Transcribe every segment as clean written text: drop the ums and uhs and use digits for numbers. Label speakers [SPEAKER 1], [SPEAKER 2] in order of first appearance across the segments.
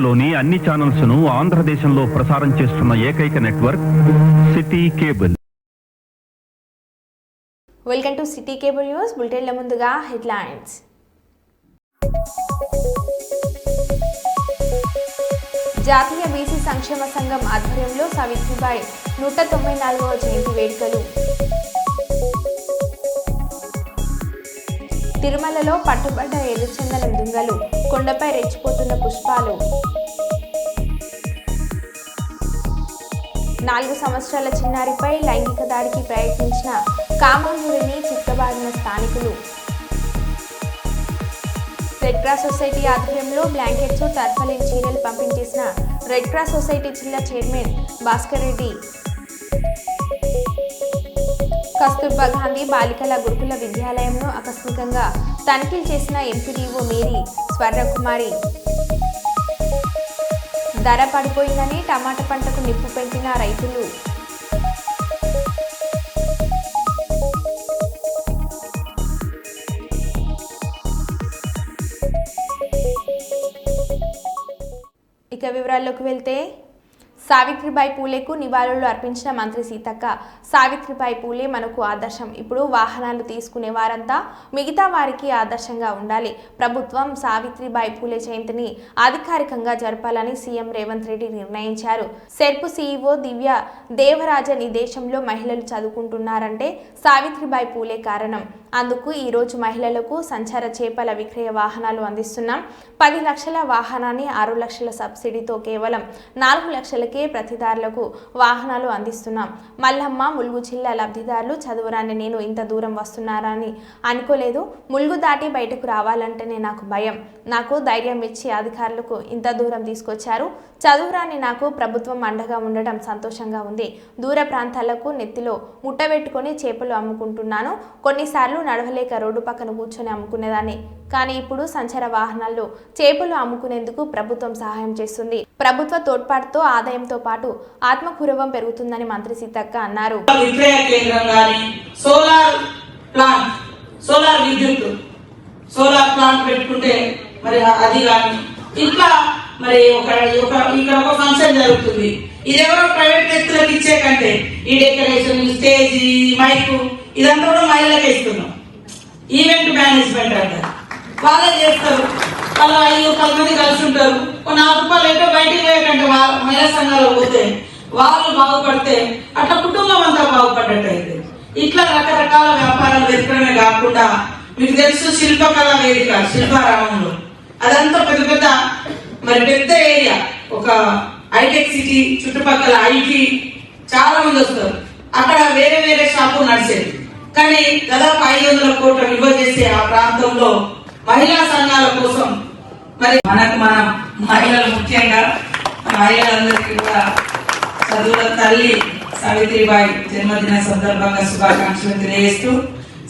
[SPEAKER 1] లోని అన్ని ఛానల్స్ ను ఆంధ్రదేశంలో ప్రసారం చేస్తున్న ఏకైక network city cable.
[SPEAKER 2] Welcome to city cable news. బులెటిన్ల ముందుగా హెడ్లైన్స్. జాతీయ బీసీ సంక్షేమ సంఘం ఆధ్వర్యంలో సావిత్రిబాయి 194వ జయంతి వేడుకలు. తిరుమలలో పట్టుబడ్డ ఎర్రచందనం దుంగలు, కొండపై రెచ్చిపోతున్న పుష్పాలు. 4 సంవత్సరాల చిన్నారిపై లైంగిక దాడికి ప్రయత్నించిన కామాంధుడిని చిక్కబారిన స్థానికులు. రెడ్ క్రాస్ సొసైటీ ఆధ్వర్యంలో బ్లాంకెట్స్, టర్పలిన్ చీరలు పంపిణీ చేసిన రెడ్ క్రాస్ సొసైటీ జిల్లా చైర్మన్ భాస్కర్ రెడ్డి. కస్తూర్బా గాంధీ బాలికల గురుకుల విద్యాలయంను ఆకస్మికంగా తనిఖీలు చేసిన ఎంపీడీఓ మేరీ స్వర్ణకుమారి. ధర పడిపోయిందని టమాటా పంటకు నిప్పు పెట్టిన రైతులు. ఇక వివరాల్లోకి వెళ్తే, సావిత్రిబాయి పూలేకు నివాళులు అర్పించిన మంత్రి సీతక్క. సావిత్రిబాయి పూలే మనకు ఆదర్శం. ఇప్పుడు వాహనాలు తీసుకునే వారంతా మిగతా వారికి ఆదర్శంగా ఉండాలి. ప్రభుత్వం సావిత్రిబాయి పూలే జయంతిని అధికారికంగా జరపాలని సీఎం రేవంత్ రెడ్డి నిర్ణయించారు. సెర్పు సీఈఓ దివ్య దేవరాజన్ ఈ దేశంలో మహిళలు చదువుకుంటున్నారంటే సావిత్రిబాయి పూలే కారణం. అందుకు ఈరోజు మహిళలకు సంచార చేపల విక్రయ వాహనాలు అందిస్తున్నాం. 10 లక్షల వాహనాన్ని 6 లక్షల సబ్సిడీతో కేవలం 4 లక్షలకే ప్రతిదారులకు వాహనాలు అందిస్తున్నాం. మల్లమ్మ ములుగు జిల్లా లబ్ధిదారులు చదువురాని నేను ఇంత దూరం వస్తున్నారని అనుకోలేదు. ములుగు దాటి బయటకు రావాలంటేనే నాకు భయం. నాకు ధైర్యం ఇచ్చి అధికారులకు ఇంత దూరం తీసుకొచ్చారు. చదువురాని నాకు ప్రభుత్వం అండగా ఉండడం సంతోషంగా ఉంది. దూర ప్రాంతాలకు నెత్తిలో ముట్టబెట్టుకొని చేపలు అమ్ముకుంటున్నాను. కొన్నిసార్లు నడవలేక రోడ్డు పక్కన కూర్చొని అమ్ముకునేదాన్ని. కానీ ఇప్పుడు సంచార వాహనాల్లో చేపలు అమ్ముకునేందుకు ప్రభుత్వం సహాయం చేస్తుంది. ప్రభుత్వ తోడ్పాటుతో ఆదాయంతో పాటు ఆత్మగౌరవం పెరుగుతుందని మంత్రి సీతక్క అన్నారు.
[SPEAKER 3] సోలార్ ప్లాంట్ పెట్టుకుంటే మరి అది కానీ ఇట్లా మరి ఇక్కడ ఒక ఫంక్షన్ జరుగుతుంది. ఇది ఎవరో ప్రైవేట్ వ్యక్తులకు ఇచ్చే కంటే ఈ డెకరేషన్, స్టేజ్, మైక్ ఇదంతా కూడా మహిళలకు ఇస్తున్నాం. ఈవెంట్ మేనేజ్మెంట్ అంటారు, వాళ్ళే చేస్తారు. వాళ్ళు 5-10 మంది కలిసి ఉంటారు. కొన్ని 4 రూపాయలు ఏంటో బయటికి పోయేకంటే మహిళా సంఘాలు పోతే వాళ్ళు బాగుపడితే అట్లా కుటుంబం అంతా బాగుపడ్డట్టు అయితే. ఇట్లా రకరకాల వ్యాపారాలు వెతకడమే కాకుండా మీకు తెలుసు శిల్పకళ వేదిక శిల్పారామంలో అదంతా పెద్ద పెద్ద ఏరియా. ఒక హైటెక్ సిటీ చుట్టుపక్కల ఐటీ చాలా మంది వస్తారు. అక్కడ వేరే వేరే షాపులు నడిచేది. కానీ దాదాపు 500 కోట్ల విలువ చేసే ఆ ప్రాంతంలో మహిళా సంఘాల కోసం మరి మన మహిళలు ముఖ్యంగా మహిళలందరికీ కూడా చదువుల తల్లి సావిత్రిబాయి జన్మదిన సందర్భంగా శుభాకాంక్షలు తెలియజేస్తూ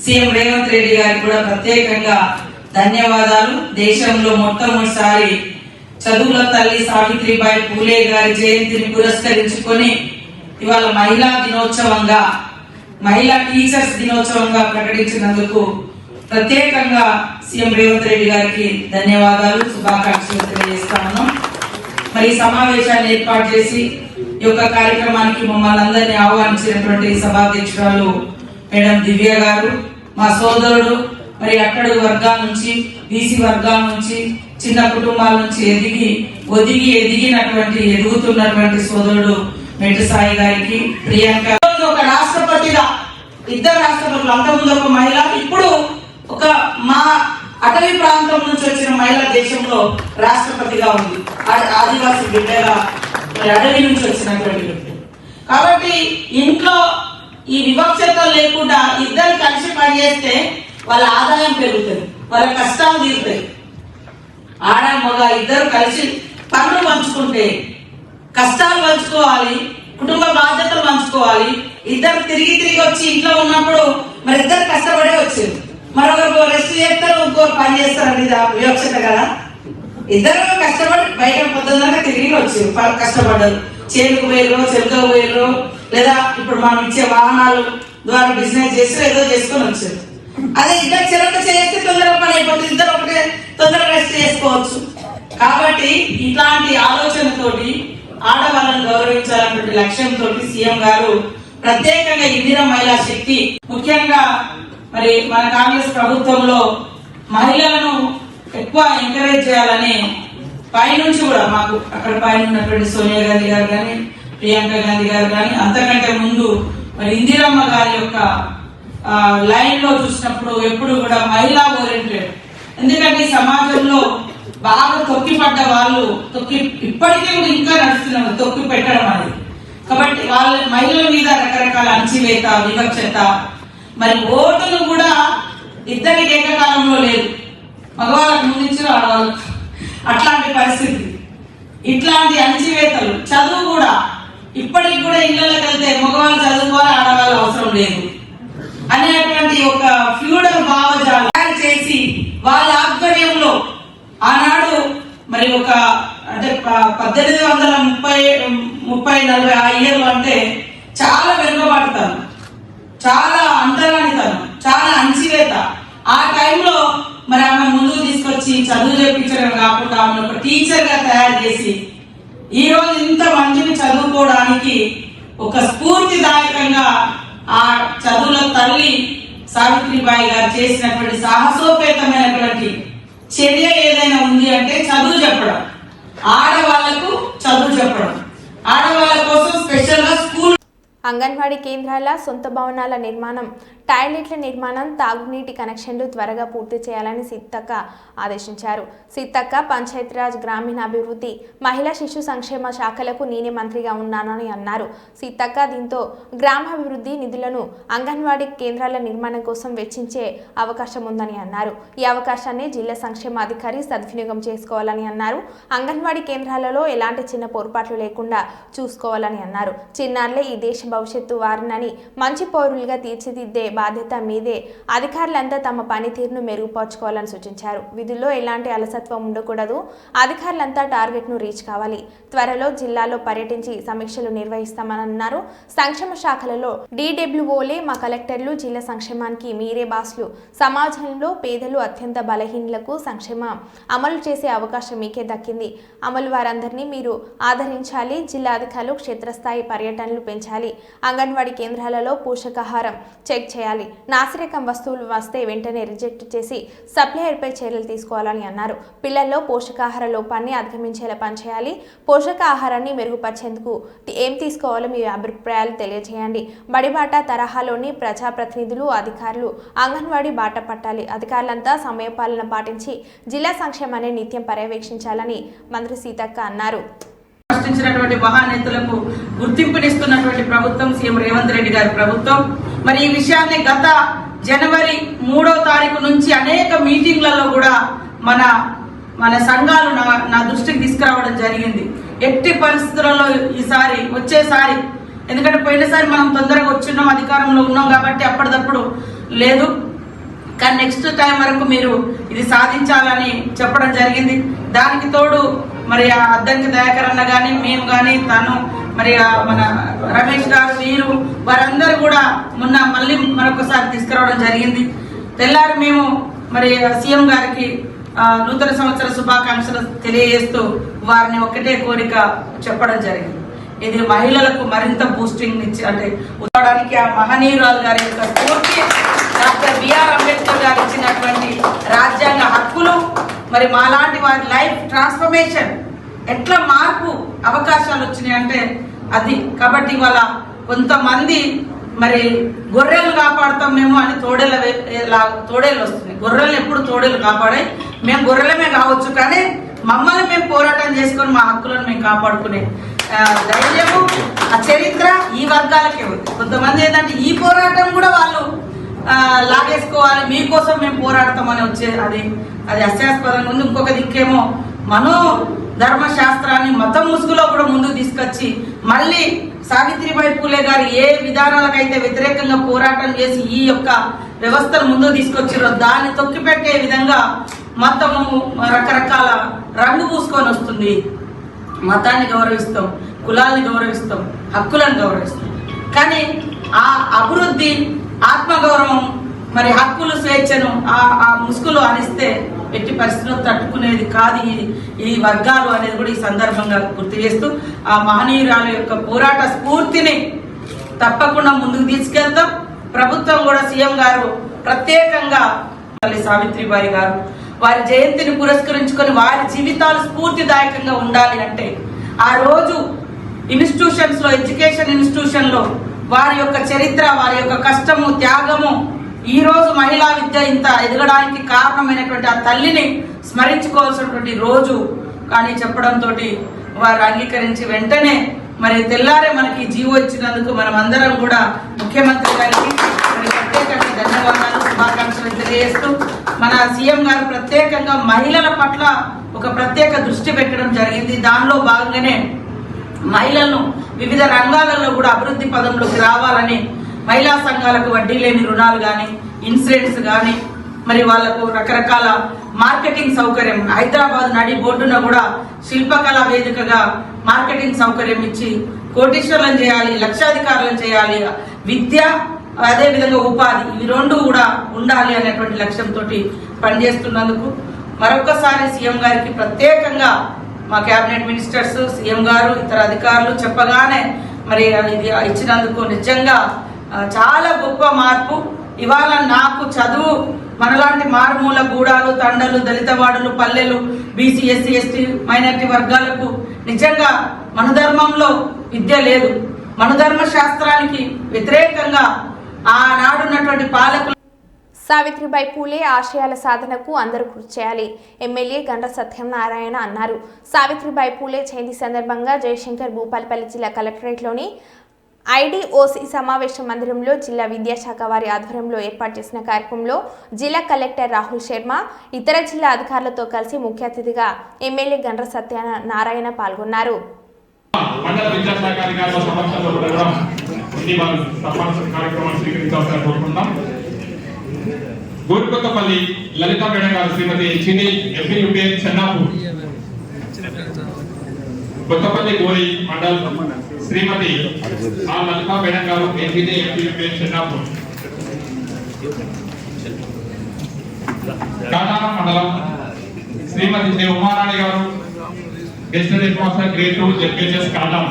[SPEAKER 3] సీఎం రేవంత్ రెడ్డి గారికి కూడా ప్రత్యేకంగా ధన్యవాదాలు. దేశంలో మొట్టమొదటిసారి చదువుల తల్లి సావిత్రిబాయి పూలే గారి జయంతిని పురస్కరించుకొని ఇవాళ మహిళా దినోత్సవంగా, మహిళా టీచర్స్ దినోత్సవంగా ప్రకటించినందుకు ప్రత్యేకంగా సీఎం రేవంత్ రెడ్డి గారికి ధన్యవాదాలు, శుభాకాంక్షలు తెలియజేస్తాను. మరి సమావేశాన్ని ఏర్పాటు చేసి ఈ యొక్క కార్యక్రమానికి మమ్మల్ని అందరినీ ఆహ్వానించినటువంటి సభాధ్యక్షురాలు మేడం దివ్య గారు, మా సోదరుడు మరి అట్టడు వర్గాల నుంచి, బీసీ వర్గాల నుంచి, చిన్న కుటుంబాల నుంచి ఎదుగుతున్నటువంటి సోదరుడు మెట్టు సాయి గారికి, ప్రియాంక ఒక రాష్ట్రపతిగా, 2 రాష్ట్రపతులు, అంతకుముందు ఒక మహిళ, ఇప్పుడు ఒక మా అటవీ ప్రాంతం నుంచి వచ్చిన మహిళ దేశంలో రాష్ట్రపతిగా ఉంది. ఆదివాసీ బిడ్డగా అటవీ నుంచి వచ్చినటువంటి వ్యక్తి. కాబట్టి ఇంట్లో ఈ వివక్షత లేకుండా ఇద్దరు కలిసి పనిచేస్తే వాళ్ళ ఆదాయం పెరుగుతుంది, వాళ్ళ కష్టాలు తీరుతాయి. ఆడ మగ ఇద్దరు కలిసి పనులు పంచుకుంటే కష్టాలు పంచుకోవాలి, కుటుంబ బాధ్యతలు పంచుకోవాలి. ఇద్దరు తిరిగి వచ్చి ఇంట్లో ఉన్నప్పుడు మరి ఇద్దరు కష్టపడే వచ్చేది. మరొకరు రెస్ట్ చేస్తారు, ఇంకొకరు పని చేస్తారు. ఇది వివక్షత కదా. ఇద్దరు కష్టపడి బయట పొద్దున్న తిరిగి వచ్చారు, కష్టపడ్డారు. చేనుకు పోయారు, చెరుకు పోయారు, లేదా ఇప్పుడు మనం ఇచ్చే వాహనాలు ద్వారా బిజినెస్ చేసి ఏదో చేసుకొని వచ్చారు. అదే ఇద్దరు చెరకు చేస్తే తొందరగా పని అయిపోతుంది, ఇద్దరు ఒకటే తొందరగా రెస్ట్ చేసుకోవచ్చు. కాబట్టి ఇట్లాంటి ఆలోచనతోటి ఆడవాళ్ళను గౌరవించాలన్నటువంటి లక్ష్యంతో సీఎం గారు ప్రత్యేకంగా ఇందిరా మహిళా శక్తి, ముఖ్యంగా మరి మన కాంగ్రెస్ ప్రభుత్వంలో మహిళలను ఎక్కువ ఎంకరేజ్ చేయాలని పైనుంచి కూడా మాకు అక్కడ పైన ఉన్నటువంటి సోనియా గాంధీ గారు కానీ, ప్రియాంక గాంధీ గారు కానీ, అంతకంటే ముందు మరి ఇందిరమ్మ గారి యొక్క లైన్ లో చూసినప్పుడు ఎప్పుడు కూడా మహిళా ఓరియంటెడ్. ఎందుకంటే ఈ సమాజంలో బాగా తొక్కిపడ్డ వాళ్ళు ఇప్పటికీ కూడా ఇంకా నడుస్తున్నారు తొక్కి పెట్టడం అనేది. కాబట్టి వాళ్ళ మహిళల మీద రకరకాల అణచివేత, వివక్షత, మరి ఓటును కూడా ఇద్దరికి ఏకకాలంలో లేదు, మగవాళ్ళకు ముందు ఆడవాళ్ళు, అట్లాంటి పరిస్థితి. ఇట్లాంటి అణచివేతలు, చదువు కూడా ఇప్పటికి కూడా ఇళ్లలోకి వెళ్తే మగవాళ్ళు చదువుకోవాలి, ఆడవాళ్ళు అవసరం లేదు అనేటువంటి ఒక ఫ్యూడల్ భావజాలం తయారు చేసి వాళ్ళ ఆధ్వర్యంలో ఆనాడు మరి ఒక అంటే 1830-40 ఆ ఇయర్లు అంటే చాలా వెనుకబాటుతాను, చాలా అంతరానితనం, చాలా అణచివేత. ఆ టైంలో మరి ఆమె ముందుకు తీసుకొచ్చి చదువు చేయించడం కాకుండా ఆమె ఒక టీచర్ గా తయారు చేసి ఈ రోజు ఇంత మందిని చదువుకోవడానికి ఒక స్ఫూర్తిదాయకంగా ఆ చదువుల తల్లి సావిత్రిబాయి గారు చేసినటువంటి సాహసోపేతమైనటువంటి చర్య ఏదైనా ఉంది అంటే చదువు చెప్పడం, ఆడవాళ్లకు చదువు చెప్పడం, ఆడవాళ్ళ కోసం స్పెషల్ గా స్కూల్,
[SPEAKER 2] అంగన్వాడీ కేంద్రాల సొంత భవనాల నిర్మాణం, టాయిలెట్ల నిర్మాణం, తాగునీటి కనెక్షన్లు త్వరగా పూర్తి చేయాలని సీతక్క ఆదేశించారు. సీతక్క పంచాయతీరాజ్, గ్రామీణాభివృద్ధి, మహిళా శిశు సంక్షేమ శాఖలకు నేనే మంత్రిగా ఉన్నానని అన్నారు. సీతక్క దీంతో గ్రామాభివృద్ధి నిధులను అంగన్వాడీ కేంద్రాల నిర్మాణం కోసం వెచ్చించే అవకాశం ఉందని అన్నారు. ఈ అవకాశాన్ని జిల్లా సంక్షేమ అధికారి సద్వినియోగం చేసుకోవాలని అన్నారు. అంగన్వాడీ కేంద్రాలలో ఎలాంటి చిన్న పొరపాట్లు లేకుండా చూసుకోవాలని అన్నారు. చిన్నారులే ఈ దేశ భవిష్యత్తు వారినని మంచి పౌరులుగా తీర్చిదిద్దే బాధ్యత మీదే. అధికారులంతా తమ పనితీరును మెరుగుపరచుకోవాలని సూచించారు. విధుల్లో ఎలాంటి అలసత్వం ఉండకూడదు. అధికారులంతా టార్గెట్ ను రీచ్ కావాలి. త్వరలో జిల్లాలో పర్యటించి సమీక్షలు నిర్వహిస్తామని అన్నారు. సంక్షేమ శాఖలలో DWOలే మా కలెక్టర్లు, జిల్లా సంక్షేమానికి మీరే బాస్లు. సమాజంలో పేదలు, అత్యంత బలహీనులకు సంక్షేమం అమలు చేసే అవకాశం మీకే దక్కింది. అమలు వారందరినీ మీరు ఆదరించాలి. జిల్లా అధికారులు క్షేత్రస్థాయి పర్యటనలు పెంచాలి. అంగన్వాడీ కేంద్రాలలో పోషకాహారం చెక్ చేయాలి. నాసిరకం వస్తువులు వస్తే వెంటనే రిజెక్ట్ చేసి సప్లయర్పై చర్యలు తీసుకోవాలని అన్నారు. పిల్లల్లో పోషకాహార లోపాన్ని అధిగమించేలా పనిచేయాలి. పోషకాహారాన్ని మెరుగుపరిచేందుకు ఏం తీసుకోవాలో మీ అభిప్రాయాలు తెలియజేయండి. బడిబాట తరహాలోని ప్రజాప్రతినిధులు, అధికారులు అంగన్వాడీ బాట పట్టాలి. అధికారులంతా సమయపాలన పాటించి జిల్లా సంక్షేమాన్ని నిత్యం పర్యవేక్షించాలని మంత్రి సీతక్క అన్నారు.
[SPEAKER 3] సృష్టించినటువంటి మహానేతలకు గుర్తింపునిస్తున్నటువంటి ప్రభుత్వం సీఎం రేవంత్ రెడ్డి గారి ప్రభుత్వం. మరి ఈ విషయాన్ని గత జనవరి 3వ తారీఖు నుంచి అనేక మీటింగ్లలో కూడా మన సంఘాలు నా దృష్టికి తీసుకురావడం జరిగింది. ఎట్టి పరిస్థితులలో వచ్చేసారి ఎందుకంటే పోయినసారి మనం తొందరగా వచ్చిన్నాం, అధికారంలో ఉన్నాం కాబట్టి అప్పటిదప్పుడు లేదు, కానీ నెక్స్ట్ టైం వరకు మీరు ఇది సాధించాలని చెప్పడం జరిగింది. దానికి తోడు మరి అద్దంకి దయాకర్ అన్న కానీ, మేము కానీ, తను మరి మన రమేష్ గారు, వీరు వారందరూ కూడా మళ్ళీ మరొకసారి తీసుకురావడం జరిగింది. తెల్లారి మేము మరి సీఎం గారికి నూతన సంవత్సర శుభాకాంక్షలు తెలియజేస్తూ వారిని ఒకటే కోరిక చెప్పడం జరిగింది. ఇది మహిళలకు మరింత బూస్టింగ్ ఇచ్చి అంటే ఉత్తడానికి ఆ మహనీయురాలు గారి యొక్క స్ఫూర్తి, డాక్టర్ బిఆర్ అంబేద్కర్ గారు ఇచ్చినటువంటి రాజ్యాంగ హక్కులు, మరి మాలాంటి వారి లైఫ్ ట్రాన్స్ఫర్మేషన్, ఎట్లా మార్పు అవకాశాలు వచ్చినాయి అంటే అది. కాబట్టి ఇవాళ కొంతమంది మరి గొర్రెలు కాపాడుతాం మేము అని తోడేళ్ళు వస్తున్నాయి. గొర్రెలు ఎప్పుడు తోడేళ్ళు కాపాడే, మేము గొర్రెలమే కావచ్చు, కానీ మమ్మల్ని మేము పోరాటం చేసుకొని మా హక్కులను మేము కాపాడుకునే ధైర్యము, ఆ చరిత్ర ఈ వర్గాలకే ఉంది. కొంతమంది ఏంటంటే ఈ పోరాటం కూడా వాళ్ళు లాగేసుకోవాలి, మీకోసం మేము పోరాడతామని అది హాస్యాస్పదంగా ఉంది. ఇంకొక దిక్కేమో ధర్మశాస్త్రాన్ని మతం ముసుగులో కూడా ముందుకు తీసుకొచ్చి మళ్ళీ సావిత్రిబాయి పూలే గారు ఏ విధానాలకైతే వ్యతిరేకంగా పోరాటం చేసి ఈ యొక్క వ్యవస్థను ముందుకు తీసుకొచ్చారో దాన్ని తొక్కిపెట్టే విధంగా మతము రకరకాల రంగు పూసుకొని వస్తుంది. మతాన్ని గౌరవిస్తాం, కులాల్ని గౌరవిస్తాం, హక్కులను గౌరవిస్తాం, కానీ ఆ అభివృద్ధి, ఆత్మగౌరవం, మరి హక్కులు, స్వేచ్ఛను ఆ ముసుగులో అనిస్తే ఎట్టి పరిస్థితుల్లో తట్టుకునేది కాదు ఈ వర్గాలు అనేది కూడా ఈ సందర్భంగా గుర్తు చేస్తూ ఆ మహనీయురాలు యొక్క పోరాట స్ఫూర్తిని తప్పకుండా ముందుకు తీసుకెళ్తాం. ప్రభుత్వం కూడా సీఎం గారు ప్రత్యేకంగా తల్లి సావిత్రిబాయి గారు వారి జయంతిని పురస్కరించుకొని వారి జీవితాలు స్ఫూర్తిదాయకంగా ఉండాలి అంటే ఆ రోజు ఇన్స్టిట్యూషన్స్ లో ఎడ్యుకేషన్ ఇన్స్టిట్యూషన్ లో వారి యొక్క చరిత్ర, వారి యొక్క కష్టము, త్యాగము, ఈ రోజు మహిళా విద్య ఇంత ఎదగడానికి కారణమైనటువంటి ఆ తల్లిని స్మరించుకోవాల్సినటువంటి రోజు కానీ చెప్పడంతో వారు అంగీకరించి వెంటనే మరి తెల్లారే మనకి జీవో ఇచ్చినందుకు మనం అందరం కూడా ముఖ్యమంత్రి గారికి ప్రత్యేకంగా ధన్యవాదాలు, శుభాకాంక్షలు తెలియజేస్తూ మన సీఎం గారు ప్రత్యేకంగా మహిళల పట్ల ఒక ప్రత్యేక దృష్టి పెట్టడం జరిగింది. దానిలో భాగంగానే మహిళలను వివిధ రంగాలలో కూడా అభివృద్ధి పదంలోకి రావాలని మహిళా సంఘాలకు వడ్డీ లేని రుణాలు కానీ, ఇన్సూరెన్స్ కానీ, మరి వాళ్లకు రకరకాల మార్కెటింగ్ సౌకర్యం, హైదరాబాద్ నడి బోర్డున కూడా శిల్పకళా వేదికగా మార్కెటింగ్ సౌకర్యం ఇచ్చి కోటీశ్వరులను చేయాలి, లక్షాధికారులను చేయాలి, విద్య అదే విధంగా ఉపాధి, ఇవి రెండు కూడా ఉండాలి అనేటువంటి లక్ష్యంతో పనిచేస్తున్నందుకు మరొకసారి సీఎం గారికి ప్రత్యేకంగా మా కేబినెట్ మినిస్టర్స్, సీఎం గారు, ఇతర అధికారులు చెప్పగానే మరి ఇది ఇచ్చినందుకు నిజంగా చాలా గొప్ప మార్పు. ఇవాళ నాకు చదువు మనలాంటి మారుమూల గూడాలు, తండలు, దళిత వాడలు, పల్లెలు, బీసీ, ఎస్సీ, ఎస్టీ, మైనారిటీ వర్గాలకు నిజంగా మనుధర్మంలో విద్య లేదు. మనుధర్మ శాస్త్రానికి వ్యతిరేకంగా ఆనాడున్నటువంటి పాలకులు
[SPEAKER 2] సావిత్రిబాయి పూలే ఆశయాల సాధనకు అందరూ కృషి చేయాలి. ఎమ్మెల్యే గండ్ర సత్యనారాయణ అన్నారు. సావిత్రిబాయి పూలే జయంతి సందర్భంగా జయశంకర్ భూపాలపల్లి జిల్లా కలెక్టరేట్లోని ఐడిఓసి సమావేశ మందిరంలో జిల్లా విద్యాశాఖ వారి ఆధ్వర్యంలో ఏర్పాటు చేసిన కార్యక్రమంలో జిల్లా కలెక్టర్ రాహుల్ శర్మ ఇతర జిల్లా అధికారులతో కలిసి ముఖ్య అతిథిగా ఎమ్మెల్యే గండ్ర సత్యనారాయణ పాల్గొన్నారు.
[SPEAKER 4] గోరుకొత్తపల్లి లలిత మేడం గారు, శ్రీమతి చిన్ని FUPN చెన్నాపూర్, కొత్తపల్లి గోరి మండల్ శ్రీమతి లలిత మేడం గారు, FUPN చెన్నాపూర్, కాటారం మండలం శ్రీమతి శ్రీ ఉమారాణి గారు, guest head master grade 2 ZPHS Kataram,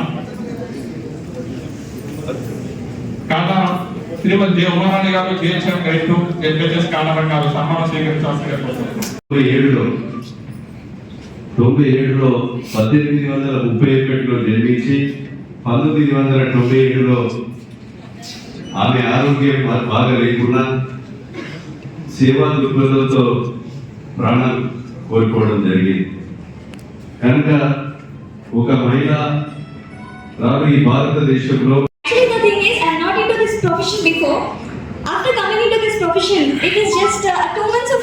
[SPEAKER 4] Shrimati Umarani గారు, GHM గ్రేడ్ 2 ZPHS కాటారం గారు సన్మానం స్వీకరించాల్సిందిగా కోరుతున్నాను.
[SPEAKER 5] 97లో 1831లో జన్మించి 1997లో ఆమె ఆరోగ్యం బాగా లేకుండా సేవా దృక్పథంతో ప్రాణం కోల్పోవడం జరిగింది. కనుక ఒక మహిళ ఈ భారతదేశంలో
[SPEAKER 6] After coming into this profession, it is just 2 months of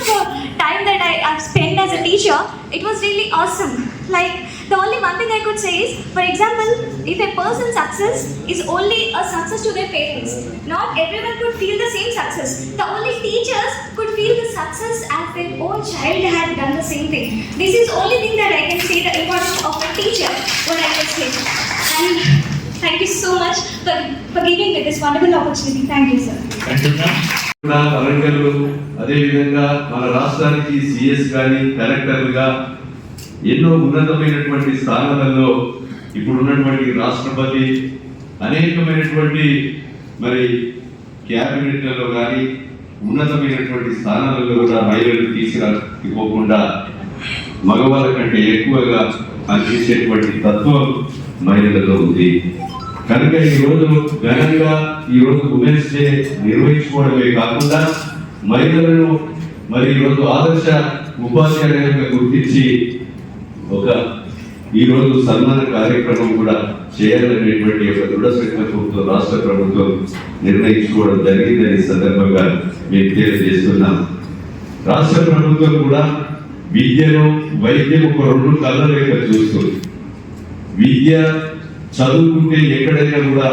[SPEAKER 6] time that I have spent as a teacher. It was really awesome. Like, the only one thing I could say is, for example, if a person's success is only a success to their parents, not everyone could feel the same success. The only teachers could feel the success as their own child had done the same thing. This is only thing that I can say, the importance of a teacher, what I can say. And thank you so much for giving me this wonderful opportunity. Thank you, sir.
[SPEAKER 4] Thank you, ma'am.
[SPEAKER 5] కలెక్టర్లు అదే విధంగా మన రాష్ట్రానికి CS కానీ కలెక్టర్లుగా ఎన్నో ఉన్నతమైనటువంటి స్థానాలలో ఇప్పుడున్నటువంటి రాష్ట్రపతి అనేకమైనటువంటి మరి క్యాబినెట్లలో కానీ ఉన్నతమైనటువంటి స్థానాలలో కూడా మహిళలు తీసుకుపోకుండా మగవాళ్ళ కంటే ఎక్కువగా పనిచేసేటువంటి తత్వం మహిళలలో ఉంది. కనుక ఈరోజు ఘనంగా ఉమెన్స్ డే నిర్వహించుకోవడమే కాకుండా మహిళలను మరి ఈరోజు ఆదర్శ ఉపాధ్యాయులుగా గుర్తించి ఈరోజు సన్మాన కార్యక్రమం కూడా చేయాలనేటువంటి ఒక దృఢ సంకల్పంతో రాష్ట్ర ప్రభుత్వం నిర్ణయించుకోవడం జరిగిందని సందర్భంగా మేము తెలియజేస్తున్నాం. రాష్ట్ర ప్రభుత్వం కూడా విద్యను వైద్యం ఒక 2 కళ్ళ లేక చూస్తుంది. విద్య చదువుకుంటే ఎక్కడైనా కూడా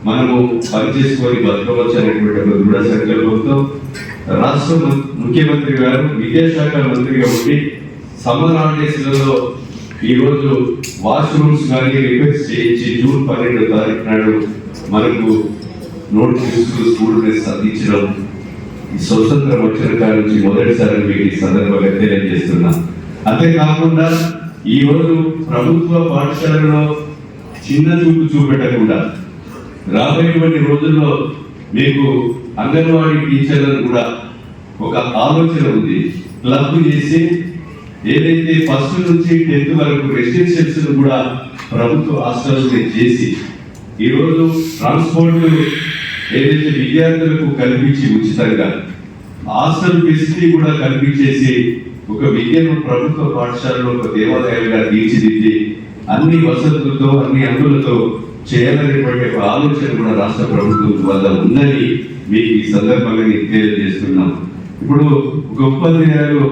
[SPEAKER 5] మనము పనిచేసుకొని బతకవచ్చు అనేటువంటి ఒక దృఢ సంకల్పంతో రాష్ట్ర ముఖ్యమంత్రి గారు విద్యాశాఖ మంత్రిగా ఉండి సమ్మర్ హాలిడేస్లలో ఈరోజు వాష్రూమ్స్ కానీ రిక్వెస్ట్ చేయించి జూన్ 12వ తారీఖు నాడు మనకు నోటీసులు స్కూల్ డ్రెస్ అందించడం ఈ స్వతంత్రం వచ్చిన కాడి నుంచి మొదటిసారి మీకు ఈ సందర్భంగా తెలియజేస్తున్నా. అంతేకాకుండా ఈ రోజు ప్రభుత్వ పాఠశాలలో చిన్న చూపు చూపెట్టకుండా రాబోయేటువంటి రోజుల్లో మీకు అంగన్వాడీ టీచర్లను కూడా ఒక ఆలోచన ఉంది. క్లబ్ చేసి ఏదైతే ఫస్ట్ నుంచి 10th వరకు రెసిడెన్షియల్స్ కూడా ప్రభుత్వ హాస్టల్స్ చేసి ఈరోజు ట్రాన్స్పోర్ట్ ఏదైతే విద్యార్థులకు కల్పించి ఉచితంగా హాస్టల్ ఫెసిలిటీ కూడా కల్పించేసి ఒక విద్యను ప్రభుత్వ పాఠశాలలో ఒక దేవాలయంగా తీర్చిదిద్ది అన్ని వసతులతో అన్ని హక్కులతో చేయాలనేటువంటి ఒక ఆలోచన కూడా రాష్ట్ర ప్రభుత్వం వల్ల ఉందని మీకు ఈ సందర్భంగా నేను తెలియజేస్తున్నాం. ఇప్పుడు గొప్ప ఉపాధ్యాయులు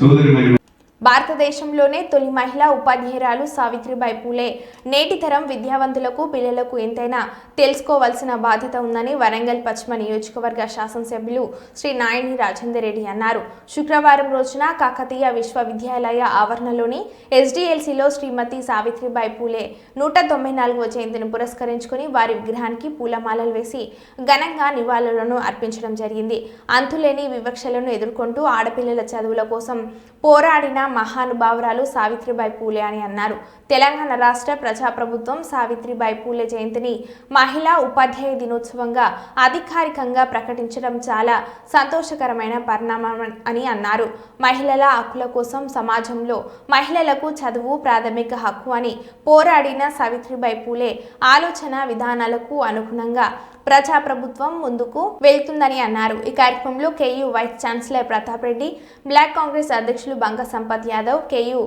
[SPEAKER 5] సోదరి
[SPEAKER 2] భారతదేశంలోనే తొలి మహిళా ఉపాధ్యాయురాలు సావిత్రిబాయి పూలే నేటి తరం విద్యావంతులకు పిల్లలకు ఎంతైనా తెలుసుకోవాల్సిన బాధ్యత ఉందని వరంగల్ పశ్చిమ నియోజకవర్గ శాసనసభ్యులు శ్రీ నాయని రాజేందర్ రెడ్డి అన్నారు. శుక్రవారం రోజున కాకతీయ విశ్వవిద్యాలయ ఆవరణలోని ఎస్డిఎల్సిలో శ్రీమతి సావిత్రిబాయి పూలే 194వ జయంతిని పురస్కరించుకుని వారి విగ్రహానికి పూలమాలలు వేసి ఘనంగా నివాళులను అర్పించడం జరిగింది. అంతులేని వివక్షలను ఎదుర్కొంటూ ఆడపిల్లల చదువుల కోసం పోరాడిన మహానుభావురాలు సావిత్రిబాయి పూలే అని అన్నారు. తెలంగాణ రాష్ట్ర ప్రజాప్రభుత్వం సావిత్రిబాయి పూలే జయంతిని మహిళా ఉపాధ్యాయ దినోత్సవంగా అధికారికంగా ప్రకటించడం చాలా సంతోషకరమైన పరిణామం అని అన్నారు. మహిళల హక్కుల కోసం సమాజంలో మహిళలకు చదువు ప్రాథమిక హక్కు అని పోరాడిన సావిత్రిబాయి పూలే ఆలోచన విధానాలకు అనుగుణంగా ప్రజాప్రభుత్వం ముందుకు వెళ్తుందని అన్నారు. ఈ కార్యక్రమంలో KU vice chancellor Pratap Reddy, block Congress అధ్యక్షులు Banga Sampath Yadav, KU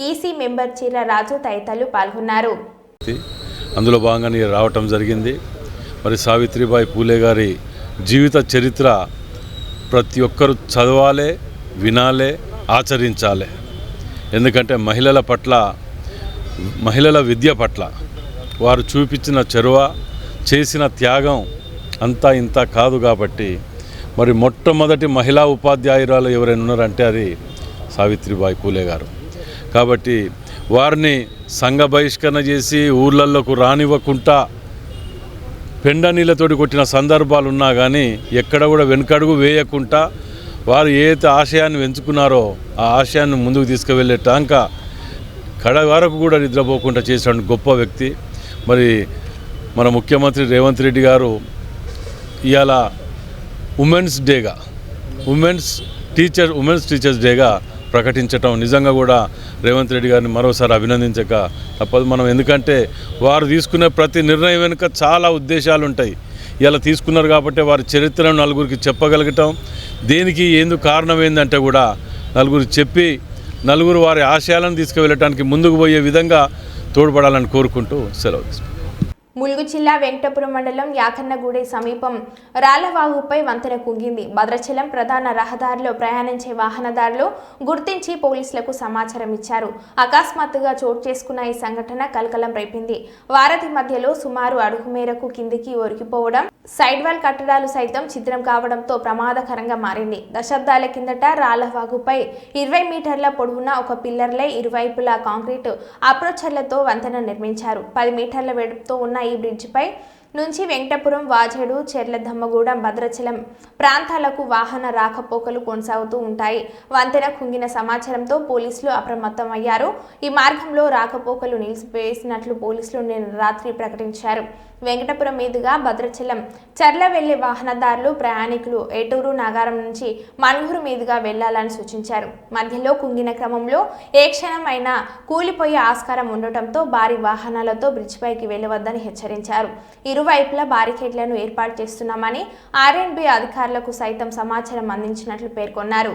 [SPEAKER 2] EC member Cheera Raju తదితరులు పాల్గొన్నారు.
[SPEAKER 7] అందులో భాగంగా రావటం జరిగింది. మరి సావిత్రిబాయి పూలే గారి జీవిత చరిత్ర ప్రతి ఒక్కరు చదవాలి, వినాలి, ఆచరించాలి. ఎందుకంటే మహిళల విద్య పట్ల వారు చూపించిన చొరవ, చేసిన త్యాగం అంతా ఇంత కాదు. కాబట్టి మరి మొట్టమొదటి మహిళా ఉపాధ్యాయురాలు ఎవరైనా ఉన్నారంటే అది సావిత్రిబాయి పూలే గారు. కాబట్టి వారిని సంఘ బహిష్కరణ చేసి ఊర్లలోకి రానివ్వకుండా పెండ నీళ్ళతోటి కొట్టిన సందర్భాలు ఉన్నా కానీ ఎక్కడ కూడా వెనుకడుగు వేయకుండా వారు ఏదైతే ఆశయాన్ని పెంచుకున్నారో ఆ ఆశయాన్ని ముందుకు తీసుకువెళ్ళే టాంక కడ వరకు కూడా నిద్రపోకుండా చేసిన గొప్ప వ్యక్తి. మరి మన ముఖ్యమంత్రి రేవంత్ రెడ్డి గారు ఇవాళ ఉమెన్స్ టీచర్స్ డేగా ప్రకటించటం నిజంగా కూడా రేవంత్ రెడ్డి గారిని మరోసారి అభినందించక తప్పదు మనం. ఎందుకంటే వారు తీసుకునే ప్రతి నిర్ణయం వెనుక చాలా ఉద్దేశాలు ఉంటాయి. ఇలా తీసుకున్నారు కాబట్టి వారి చరిత్రను నలుగురికి చెప్పగలగటం, దేనికి ఎందుకు కారణం ఏంటంటే కూడా నలుగురికి చెప్పి నలుగురు వారి ఆశయాలను తీసుకువెళ్ళటానికి ముందుకు పోయే విధంగా తోడ్పడాలని కోరుకుంటూ సెలవు తీసుకుంటాం.
[SPEAKER 2] ములుగు జిల్లా వెంకటపురం మండలం యాకన్నగూడె సమీపం రాళ్లవాగుపై వంతెన కుంగింది. భద్రాచలం ప్రధాన రహదారిలో ప్రయాణించే వాహనదారులు గుర్తించి పోలీసులకు సమాచారం ఇచ్చారు. అకస్మాత్తుగా చోటు చేసుకున్న ఈ సంఘటన కలకలం రేపింది. వారధి మధ్యలో సుమారు అడుగు మేరకు కిందికి ఒరిగిపోవడం, సైడ్ వాల్ కట్టడాలు సైతం ఛిద్రం కావడంతో ప్రమాదకరంగా మారింది. దశాబ్దాల కిందట రాళ్లవాగుపై 20 మీటర్ల పొడవున ఒక పిల్లర్లై ఇరువైపులా కాంక్రీటు అప్రోచర్లతో వంతెన నిర్మించారు. 10 మీటర్ల వెడల్పుతో ఉన్న ఈ బ్రిడ్జిపై నుంచి వెంకటపురం, వాజేడు, చెర్లదమ్మగూడెం, భద్రాచలం ప్రాంతాలకు వాహన రాకపోకలు కొనసాగుతూ ఉంటాయి. వంతెన కుంగిన సమాచారంతో పోలీసులు అప్రమత్తమయ్యారు. ఈ మార్గంలో రాకపోకలు నిలిపివేసినట్లు పోలీసులు నిన్న రాత్రి ప్రకటించారు. వెంకటపురం మీదుగా భద్రాచలం, చర్ల వెళ్లే వాహనదారులు, ప్రయాణికులు ఏటూరు నాగారం నుంచి మనుగురు మీదుగా వెళ్లాలని సూచించారు. మధ్యలో కుంగిన క్రమంలో ఏ క్షణం అయినా కూలిపోయే ఆస్కారం ఉండటంతో భారీ వాహనాలతో బ్రిడ్జ్ పైకి వెళ్లవద్దని హెచ్చరించారు. ఇరువైపులా బారికేడ్లను ఏర్పాటు చేస్తున్నామని ఆర్ఎండ్బి అధికారులకు సైతం సమాచారం అందించినట్లు పేర్కొన్నారు.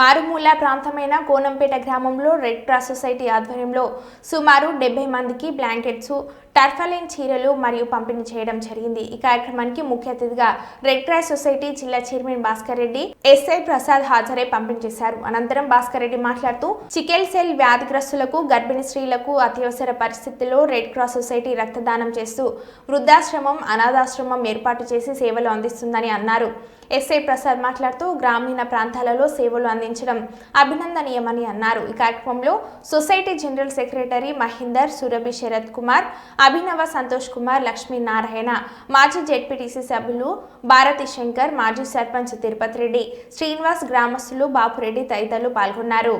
[SPEAKER 2] మారుమూల ప్రాంతమైన కోనంపేట గ్రామంలో రెడ్ క్రాస్ సొసైటీ ఆధ్వర్యంలో సుమారు 70 మందికి బ్లాంకెట్స్, టర్ఫలిన్ చీరలు మరియు పంపిణీ చేయడం జరిగింది. ఈ కార్యక్రమానికి ముఖ్య అతిథిగా రెడ్ క్రాస్ సొసైటీ జిల్లా చైర్మన్ భాస్కర్ రెడ్డి, ఎస్ఐ ప్రసాద్ హాజరై పంపిణీ చేశారు. అనంతరం భాస్కర్ రెడ్డి మాట్లాడుతూ చికెల్ సెల్ వ్యాధిగ్రస్తులకు, గర్భిణీ స్త్రీలకు అత్యవసర పరిస్థితుల్లో రెడ్ క్రాస్ సొసైటీ రక్తదానం చేస్తూ వృద్ధాశ్రమం, అనాథాశ్రమం ఏర్పాటు చేసి సేవలు అందిస్తుందని అన్నారు. ఎస్ఐ ప్రసాద్ మాట్లాడుతూ గ్రామీణ ప్రాంతాలలో సేవలు అందించడం అభినందనీయమని అన్నారు. ఈ కార్యక్రమంలో society general secretary Mahender, Surabhi Sharath Kumar, Abhinava Santosh Kumar, Lakshminarayana, మాజీ జెడ్పీటీసీ సభ్యులు భారతి శంకర్, మాజీ సర్పంచ్ తిరుపతి రెడ్డి, శ్రీనివాస్, గ్రామస్తులు బాపురెడ్డి తదితరులు పాల్గొన్నారు.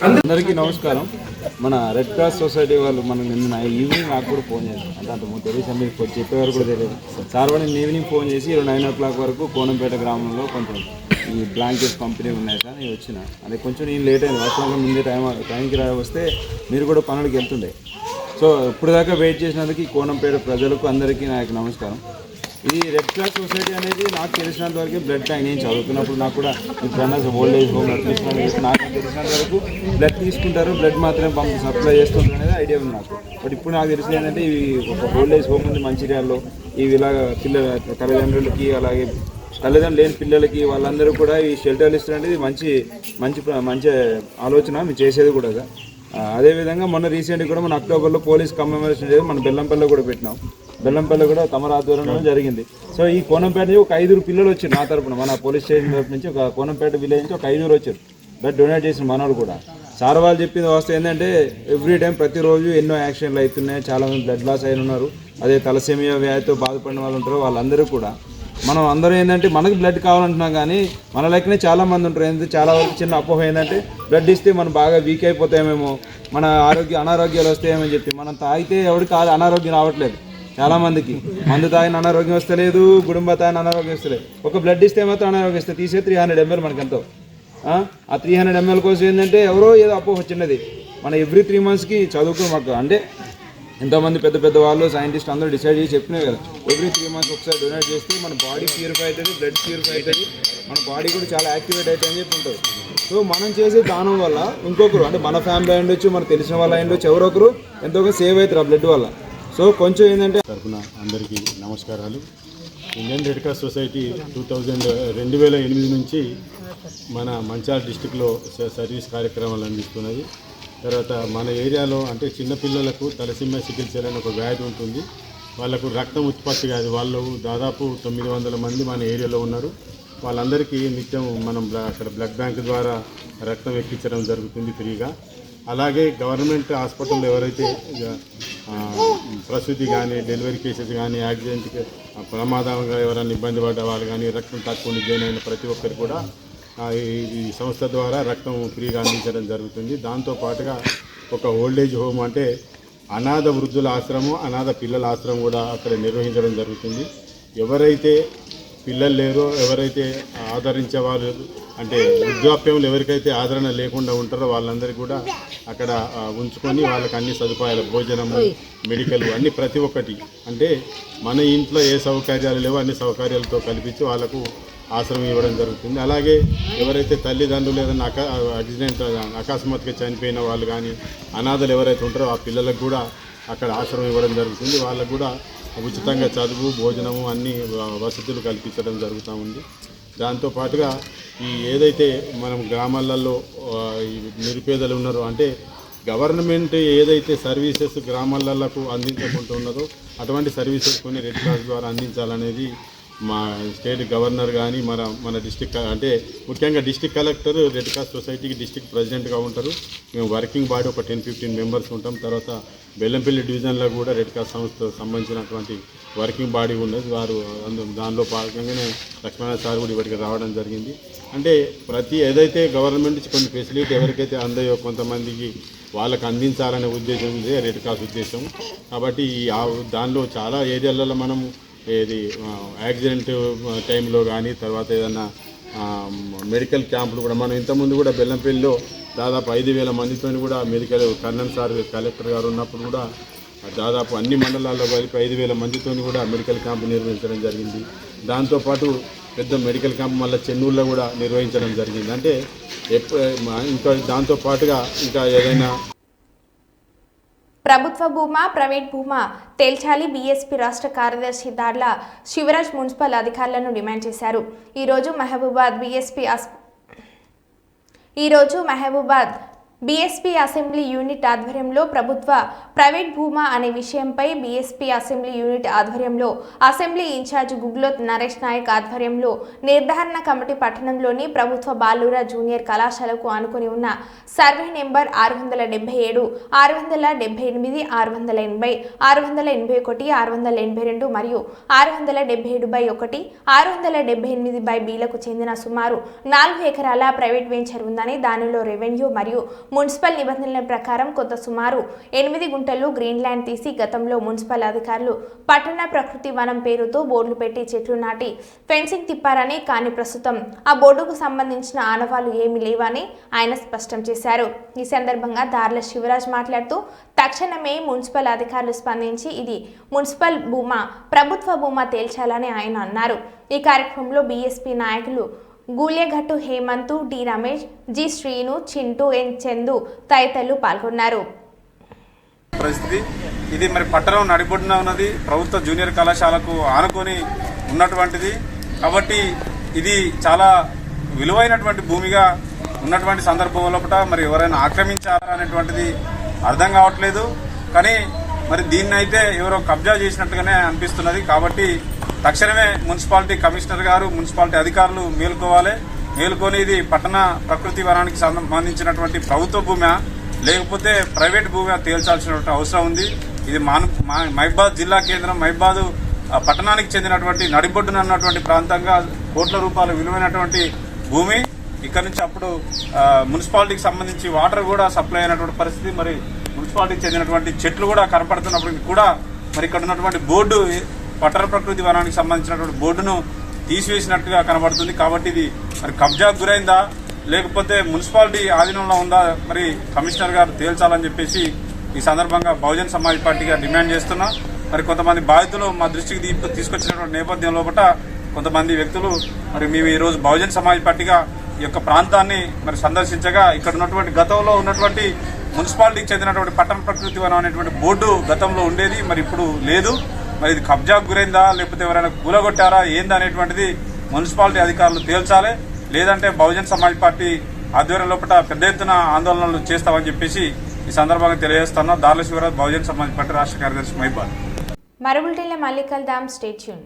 [SPEAKER 8] అందరికీ నమస్కారం. మన రెడ్ క్రాస్ సొసైటీ వాళ్ళు మనకు నిన్న ఈవినింగ్ నాకు కూడా ఫోన్ చేశారు. అంటే అంతకుముందు తెలియదు, మీరు చెప్పేవారు కూడా తెలియదు సార్. వాళ్ళు ఈవినింగ్ ఫోన్ చేసి 9 o'clock వరకు కోనంపేట గ్రామంలో కొంచెం ఈ బ్లాంకెట్స్ పంపిణీ ఉన్నాయి సార్, నేను వచ్చిన. అది కొంచెం నేను లేట్ అయింది, వాస్తవంగా ముందే టైంకి వస్తే మీరు కూడా పనులకు వెళ్తుండే. సో ఇప్పుడు దాకా వెయిట్ చేసినందుకు ఈ కోనంపేట ప్రజలకు అందరికీ నా యొక్క నమస్కారం. ఈ రెడ్ క్రాస్ సొసైటీ అనేది నాకు తెలిసినంత వరకు బ్లడ్ బ్యాంక్, నేను చదువుతున్నప్పుడు నాకు కూడా ఇప్పుడన్నా ఓల్డ్ ఏజ్ హోమ్ నడిపిస్తున్నారు. నాకు తెలిసినంత వరకు బ్లడ్ తీసుకుంటారు, బ్లడ్ మాత్రమే సప్లై చేస్తుంటారు అనేది ఐడియా ఉంది నాకు. బట్ ఇప్పుడు నాకు తెలిసింది ఏంటంటే ఇవి ఒక ఓల్డ్ ఏజ్ హోమ్ ఉంది మంచిర్యాలలో, ఇవి ఇలాగ తల్లిదండ్రులకి, అలాగే తల్లిదండ్రులు లేని పిల్లలకి, వాళ్ళందరూ కూడా ఈ షెల్టర్లు ఇస్తారు అనేది మంచి ఆలోచన మీరు చేసేది కూడా. అదేవిధంగా మొన్న రీసెంట్గా కూడా మన అక్టోబర్లో పోలీస్ కమెమరేషన్ డే మన బెల్లంపల్లిలో కూడా పెట్టినాం. బెల్లంపల్లి కూడా తమర ఆధ్వర్యంలో జరిగింది. సో ఈ కోనంపేట నుంచి ఒక 5 పిల్లలు వచ్చారు నా తరపున, మన పోలీస్ స్టేషన్ తరపు నుంచి, ఒక కోనంపేట విలేజ్ నుంచి ఒక 5 వచ్చారు బ్లడ్ డొనేట్ చేసిన మనోళ్ళు కూడా. సార్ వాళ్ళు చెప్పింది వస్తే ఏంటంటే ఎవ్రీ టైం ప్రతిరోజు ఎన్నో యాక్సిడెంట్లు అవుతున్నాయి, చాలామంది బ్లడ్ లాస్ అయిన ఉన్నారు, అదే తలసేమియా వ్యాధితో బాధపడిన వాళ్ళు ఉంటారు. వాళ్ళందరూ కూడా మనం అందరూ ఏంటంటే మనకు బ్లడ్ కావాలంటున్నాం, కానీ మన లెక్కనే చాలామంది ఉంటారు. ఎందుకంటే చాలా వరకు చిన్న అపోహ ఏంటంటే బ్లడ్ ఇస్తే మనం బాగా వీక్ అయిపోతామేమో, మన అనారోగ్యాలు వస్తాయేమని చెప్పి మనం తాగితే ఎవరికి అనారోగ్యం రావట్లేదు. చాలామందికి మందు తాగిన అనారోగ్యం వస్తలేదు, గుడుంబ తాగిన అనారోగ్యం వస్తలేదు. ఒక బ్లడ్ ఇస్తే మాత్రం అనారోగ్యం వస్తే తీసే 300 ml మనకి ఎంతో. ఆ 300 ml కోసం ఏంటంటే ఎవరో ఏదో అపోహ చిన్నది. మన ఎవ్రీ 3 monthsకి చదువుకుని మాకు అంటే ఎంతోమంది పెద్ద పెద్ద వాళ్ళు సైంటిస్ట్ అందరూ డిసైడ్ చేసి చెప్పినాయి కదా, ఎవ్రీ 3 months ఒకసారి డొనేట్ చేస్తే మన బాడీ ప్యూరిఫై అవుతుంది, బ్లడ్ ప్యూరిఫై అవుతుంది, మన బాడీ కూడా చాలా యాక్టివేట్ అవుతుంది అని చెప్పి ఉంటుంది. సో మనం చేసే దానం వల్ల ఇంకొకరు అంటే మన ఫ్యామిలీ అయ్యుండొచ్చు, మనకు తెలిసిన వాళ్ళు అయ్యుండొచ్చు, ఎవరొకరు ఎంతో సేవ్ అవుతారు ఆ బ్లడ్ వల్ల. సో కొంచెం ఏంటంటే
[SPEAKER 9] తరఫున అందరికీ నమస్కారాలు. ఇండియన్ రెడ్ క్రాస్ సొసైటీ 2008 నుంచి మన మంచిర్యాల డిస్టిక్లో సర్వీస్ కార్యక్రమాలు అందిస్తున్నది. తర్వాత మన ఏరియాలో అంటే చిన్నపిల్లలకు తలసిమ్మ సికిల్ సెల్ అనే ఒక వ్యాధి ఉంటుంది. వాళ్ళకు రక్తం ఉత్పత్తి కాదు. వాళ్ళు దాదాపు 900 మంది మన ఏరియాలో ఉన్నారు. వాళ్ళందరికీ నిత్యం మనం అక్కడ బ్లడ్ బ్యాంక్ ద్వారా రక్తం ఎక్కించడం జరుగుతుంది ఫ్రీగా. అలాగే గవర్నమెంట్ హాస్పిటల్లో ఎవరైతే ప్రసూతి కానీ, డెలివరీ కేసెస్ కానీ, యాక్సిడెంట్కి ప్రమాదంగా ఎవరైనా ఇబ్బంది పడ్డ వాళ్ళు కానీ, రక్తం తక్కువ జాయిన్ అయిన ప్రతి ఒక్కరు కూడా ఈ సంస్థ ద్వారా రక్తం ఫ్రీగా అందించడం జరుగుతుంది. దాంతోపాటుగా ఒక ఓల్డేజ్ హోమ్ అంటే అనాథ వృద్ధుల ఆశ్రమం, అనాథ పిల్లల ఆశ్రమం కూడా అక్కడ నిర్వహించడం జరుగుతుంది. ఎవరైతే పిల్లలు లేరో, ఎవరైతే ఆదరించే వాళ్ళు అంటే వృద్ధాప్యంలో ఎవరికైతే ఆదరణ లేకుండా ఉంటారో వాళ్ళందరికీ కూడా అక్కడ ఉంచుకొని వాళ్ళకి అన్ని సదుపాయాలు, భోజనము, మెడికల్ అన్ని ప్రతి ఒక్కటి అంటే మన ఇంట్లో ఏ సౌకర్యాలు లేవో అన్ని సౌకర్యాలతో కల్పించి వాళ్ళకు ఆశ్రమం ఇవ్వడం జరుగుతుంది. అలాగే ఎవరైతే తల్లిదండ్రులు ఏదైనా యాక్సిడెంట్ అకస్మాత్తుగా చనిపోయిన వాళ్ళు కానీ, అనాథలు ఎవరైతే ఉంటారో ఆ పిల్లలకు కూడా అక్కడ ఆశ్రమం ఇవ్వడం జరుగుతుంది. వాళ్ళకు కూడా ఉచితంగా చదువు, భోజనము అన్ని వసతులు కల్పించడం జరుగుతూ ఉంది. దాంతోపాటుగా ఈ ఏదైతే మనం గ్రామాలలో ఈ నిరుపేదలు ఉన్నారో అంటే గవర్నమెంట్ ఏదైతే సర్వీసెస్ గ్రామాలకు అందించకుండా ఉన్నదో అటువంటి సర్వీసెస్ కొన్ని రెడ్ క్రాస్ ద్వారా అందించాలనేది మా స్టేట్ గవర్నర్ కానీ మన డిస్టిక్ అంటే ముఖ్యంగా డిస్టిక్ కలెక్టర్ రెడ్ క్రాస్ సొసైటీకి డిస్టిక్ ప్రెసిడెంట్గా ఉంటారు. మేము వర్కింగ్ బాడీ ఒక 10-15 మెంబర్స్ ఉంటాం. తర్వాత బెల్లంపల్లి డివిజన్లో కూడా రెడ్ క్రాస్ సంస్థ సంబంధించినటువంటి వర్కింగ్ బాడీ ఉన్నది. వారు దానిలో భాగంగానే లక్ష్మణ సార్ కూడా ఇప్పటికి రావడం జరిగింది. అంటే ప్రతి ఏదైతే గవర్నమెంట్ నుంచి కొన్ని ఫెసిలిటీ ఎవరికైతే అందాయో కొంతమందికి వాళ్ళకి అందించాలనే ఉద్దేశం ఇదే రెడ్ క్రాస్ ఉద్దేశం. కాబట్టి దానిలో చాలా ఏరియాలలో మనము ఏది యాక్సిడెంట్ టైంలో కానీ, తర్వాత ఏదన్నా మెడికల్ క్యాంపులు కూడా మనం ఇంతకుముందు కూడా బెల్లంపల్లిలో దాదాపు 5,000 మందితో కూడా మెడికల్ కర్నల్ సార్ కలెక్టర్ గారు ఉన్నప్పుడు కూడా దాదాపు అన్ని మండలాల్లో కలిపి 5,000 మందితో కూడా మెడికల్ క్యాంపు నిర్వహించడం జరిగింది. దాంతోపాటు పెద్ద మెడికల్ క్యాంప్ మళ్ళీ చెన్నూరులో కూడా నిర్వహించడం జరిగింది. అంటే ఇంకా దాంతో పాటుగా ఇంకా ఏదైనా
[SPEAKER 2] ప్రభుత్వ భూమా ప్రైవేట్ భూమా తేల్చాలి బీఎస్పీ రాష్ట్ర కార్యదర్శి దాడ్ల శివరాజ్ మున్సిపల్ అధికారులను డిమాండ్ చేశారు. ఈరోజు మహబూబాద్ బీఎస్పీ అసెంబ్లీ యూనిట్ ఆధ్వర్యంలో ప్రభుత్వ ప్రైవేట్ భూమా అనే విషయంపై బీఎస్పీ అసెంబ్లీ యూనిట్ ఆధ్వర్యంలో అసెంబ్లీ ఇన్ఛార్జ్ గుగ్లోత్ నరేష్ నాయక్ ఆధ్వర్యంలో నిర్ధారణ కమిటీ పట్టణంలోని ప్రభుత్వ బాలుర జూనియర్ కళాశాలకు ఆనుకొని ఉన్న సర్వే నెంబర్ 677, 678, 680, 681, 682 మరియు 677/1, 678/Bలకు చెందిన సుమారు 4 ఎకరాల ప్రైవేట్ వెంచర్ ఉందని, దానిలో రెవెన్యూ మరియు మున్సిపల్ నిబంధనల ప్రకారం కొంత సుమారు 8 గుంటలు గ్రీన్ ల్యాండ్ తీసి గతంలో మున్సిపల్ అధికారులు పట్టణ ప్రకృతి వనం పేరుతో బోర్డులు పెట్టి చెట్లు నాటి ఫెన్సింగ్ తిప్పారని, కానీ ప్రస్తుతం ఆ బోర్డుకు సంబంధించిన ఆనవాళ్లు ఏమీ లేవని ఆయన స్పష్టం చేశారు. ఈ సందర్భంగా దార్ల శివరాజ్ మాట్లాడుతూ తక్షణమే మున్సిపల్ అధికారులు స్పందించి ఇది మున్సిపల్ భూమా ప్రభుత్వ భూమా తేల్చాలని ఆయన అన్నారు. ఈ కార్యక్రమంలో బీఎస్పీ నాయకులు గూలెఘట్టు హేమంత్, డి రమేష్, జి శ్రీను, చింటూ, ఎన్ చందు తదితరులు పాల్గొన్నారు.
[SPEAKER 8] పరిస్థితి ఇది మరి పట్టణం నడిబొడ్డున ఉన్నది, ప్రభుత్వ జూనియర్ కళాశాలకు ఆనుకొని ఉన్నటువంటిది కాబట్టి ఇది చాలా విలువైనటువంటి భూమిగా ఉన్నటువంటి సందర్భంలో మరి ఎవరైనా ఆక్రమించారా అనేటువంటిది అర్థం కావట్లేదు. కానీ మరి దీన్ని అయితే ఎవరో కబ్జా చేసినట్టుగానే అనిపిస్తున్నది. కాబట్టి తక్షణమే మున్సిపాలిటీ కమిషనర్ గారు, మున్సిపాలిటీ అధికారులు మేలుకొని ఇది పట్టణ ప్రకృతి వనానికి సంబంధించినటువంటి ప్రభుత్వ భూమి లేకపోతే ప్రైవేట్ భూమి తేల్చాల్సినటువంటి అవసరం ఉంది. ఇది మహబూబాద్ జిల్లా కేంద్రం, మహబూబాద్ పట్టణానికి చెందినటువంటి నడిబొడ్డున ఉన్నటువంటి ప్రాంతంగా కోట్ల రూపాయల విలువైనటువంటి భూమి. ఇక్కడ నుంచి అప్పుడు మున్సిపాలిటీకి సంబంధించి వాటర్ కూడా సప్లై అయినటువంటి పరిస్థితి. మరి మున్సిపాలిటీకి చెందినటువంటి చెట్లు కూడా కనపడుతున్నప్పటికీ కూడా మరి ఇక్కడ ఉన్నటువంటి బోర్డు పట్టణ ప్రకృతి వనానికి సంబంధించినటువంటి బోర్డును తీసివేసినట్టుగా కనబడుతుంది. కాబట్టి ఇది మరి కబ్జాకు గురైందా లేకపోతే మున్సిపాలిటీ ఆధీనంలో ఉందా మరి కమిషనర్ గారు తేల్చాలని చెప్పేసి ఈ సందర్భంగా బహుజన్ సమాజ్ పార్టీగా డిమాండ్ చేస్తున్నా. మరి కొంతమంది బాధితులు మా దృష్టికి తీసుకొచ్చినటువంటి నేపథ్యం లోపల కొంతమంది వ్యక్తులు మరి మేము ఈరోజు బహుజన్ సమాజ్ పార్టీగా ఈ యొక్క ప్రాంతాన్ని మరి సందర్శించగా ఇక్కడ ఉన్నటువంటి గతంలో ఉన్నటువంటి మున్సిపాలిటీకి చెందినటువంటి పట్టణ ప్రకృతి వనం అనేటువంటి బోర్డు గతంలో ఉండేది, మరి ఇప్పుడు లేదు. మరి ఇది కబ్జాకు గురైందా లేకపోతే ఎవరైనా కూలగొట్టారా ఏందా అనేటువంటిది మున్సిపాలిటీ అధికారులు తేల్చాలి. లేదంటే బహుజన్ సమాజ్ పార్టీ ఆధ్వర్యం లోపల పెద్ద ఎత్తున ఆందోళనలు చేస్తామని చెప్పేసి ఈ సందర్భంగా తెలియజేస్తున్నా. దార్ల శివరాజ్, బహుజన్ సమాజ్ పార్టీ రాష్ట్ర కార్యదర్శి మహబూబాద్.
[SPEAKER 2] మరో బులెటిన్లో మళ్ళీ కలుద్దాం. Stay tune.